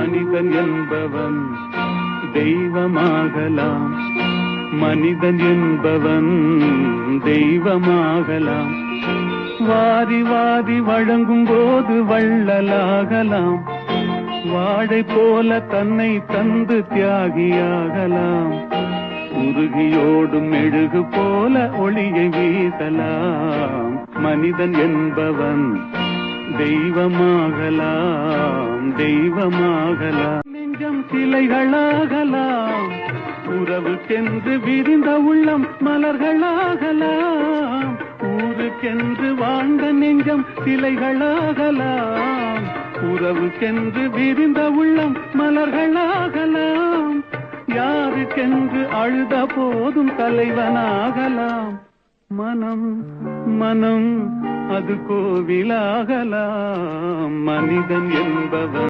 மனிதன் என்பவன் தெய்வமாகலாம். மனிதன் என்பவன் தெய்வமாகலாம். வாரி வாரி வழங்கும் போது வள்ளலாகலாம். வாழை போல தன்னை தந்து தியாகியாகலாம். உருகியோடும் மெழுகு போல ஒளியை வீசலாம். மனிதன் என்பவன் தெய்வமாகலாம், தெய்வமாகலாம். நெஞ்சம் சிலைகளாகலாம். உறவுக்கென்று விரிந்த உள்ளம் மலர்களாகலாம். ஊருக்கென்று வாழ்ந்த நெஞ்சம் சிலைகளாகலாம். உறவுக்கென்று விரிந்த உள்ளம் மலர்களாகலாம். யாருக்கென்று அழுத போதும் தலைவனாகலாம். மனம் மனம் அது கோவிலாகலாம். மனிதன் என்பவன்